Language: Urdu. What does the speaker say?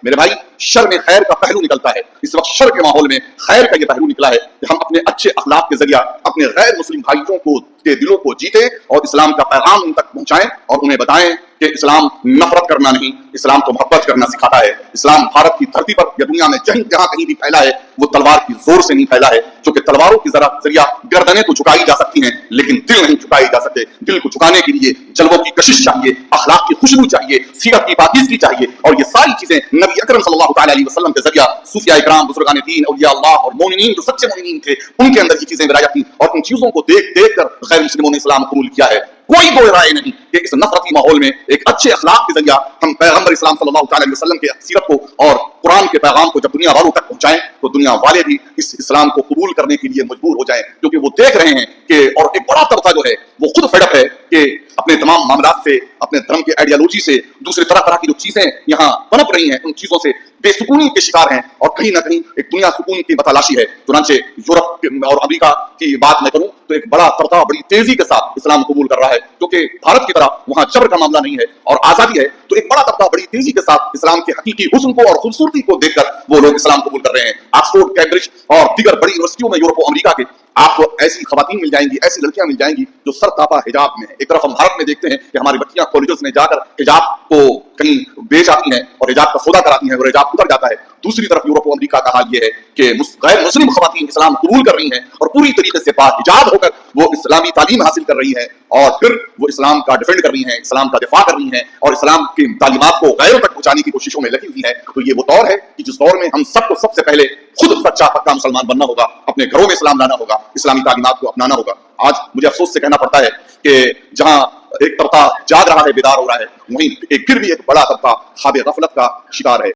میرے بھائی شر میں خیر کا پہلو نکلتا ہے. اس وقت شر کے ماحول میں خیر کا یہ پہلو نکلا ہے کہ ہم اپنے اچھے اخلاق کے ذریعہ اپنے غیر مسلم بھائیوں کو کے دلوں کو جیتے اور اسلام کا پیغام ان تک پہنچائیں اور انہیں بتائیں کہ اسلام نفرت کرنا نہیں، اسلام تو محبت کرنا سکھاتا ہے. اسلام بھارت کی دھرتی پر یا دنیا میں جہاں کہیں بھی پھیلا ہے وہ تلوار کی زور سے نہیں پھیلا ہے، کیونکہ تلواروں کی ذریعہ گردنیں تو جھکائی جا سکتی ہیں لیکن دل نہیں جھکائے جا سکتے. دل کو جھکانے کے لیے جلووں کی کشش چاہیے، اخلاق کی خوشبو چاہیے، سیرت کی پاکیزگی چاہیے، اور یہ ساری چیزیں نبی اکرم صلی اللہ تعالی علیہ وسلم کے ذریعہ صوفیاء کرام، بزرگان دین، اولیاء اللہ اور مومنین جو سچے مومنین تھے ان کے اندر یہ چیزیں ورایت تھیں، اور ان چیزوں کو دیکھ دیکھ کر غیر مسلموں نے اسلام قبول کیا ہے. کوئی دو رائے نہیں کہ اس نفرتی ماحول میں ایک اچھے اخلاق کے ذریعہ ہم پیغمبر اسلام صلی اللہ تعالی علیہ وسلم کے سیرت کو اور قرآن کے پیغام کو جب دنیا والوں تک پہنچائیں تو دنیا والے بھی اس اسلام کو قبول کرنے کے لیے مجبور ہو جائیں، کیونکہ وہ دیکھ رہے ہیں کہ اور ایک بڑا طبقہ جو ہے وہ خود فیڈ اپ ہے کہ اپنے تمام معاملات سے، اپنے دھرم کی آئیڈیالوجی سے، دوسرے طرح طرح کی جو چیزیں یہاں پنپ رہی ہیں ان چیزوں سے بے سکونی کے شکار ہیں، اور کہیں نہ کہیں ایک دنیا سکون کی بتلاشی ہے. چنانچہ یورپ اور امریکہ کی بات میں کروں تو ایک بڑا طبقہ بڑی تیزی کے ساتھ اسلام قبول کر رہا ہے، کیونکہ بھارت کی طرح وہاں جبر کا معاملہ نہیں ہے اور آزادی ہے، تو ایک بڑا طبقہ بڑی تیزی کے ساتھ اسلام کے حقیقی حسن کو اور خوبصورتی کو دیکھ کر وہ لوگ اسلام قبول کر رہے ہیں. آکسفورڈ، کیمبرج اور دیگر بڑی یونیورسٹیوں میں یورپ و امریکہ کے آپ کو ایسی خواتین مل جائیں گی، ایسی لڑکیاں مل جائیں گی جو سر تاپا حجاب میں ہیں. ایک طرف ہم بھارت میں دیکھتے ہیں کہ ہماری بچیاں کالجز میں جا کر حجاب کو کہیں بیچ آتی ہیں اور حجاب کا سودا کراتی ہیں اور حجاب اتر جاتا ہے. دوسری طرف یورپ و امریکہ کا حال یہ ہے کہ غیر مسلم خواتین اسلام قبول کر رہی ہیں اور پوری طریقے سے پاک حجاب ہو کر وہ اسلامی تعلیم حاصل کر رہی ہیں اور پھر وہ اسلام کا ڈیفینڈ کر رہی ہیں، اسلام کا دفاع کر رہی ہیں اور اسلام کی تعلیمات کو غیروں تک پہنچانے کی کوششوں میں لگی ہوئی ہیں. تو یہ وہ دور ہے کہ جس دور میں ہم سب کو سب سے پہلے خود سچا پکا مسلمان بننا ہوگا، اپنے گھروں میں اسلام لانا ہوگا، اسلامی تعلیمات کو اپنانا ہوگا. آج مجھے افسوس سے کہنا پڑتا ہے کہ جہاں ایک طبقہ جاگ رہا ہے، بیدار ہو رہا ہے، وہیں ایک پھر بھی ایک بڑا طبقہ خواب غفلت کا شکار ہے.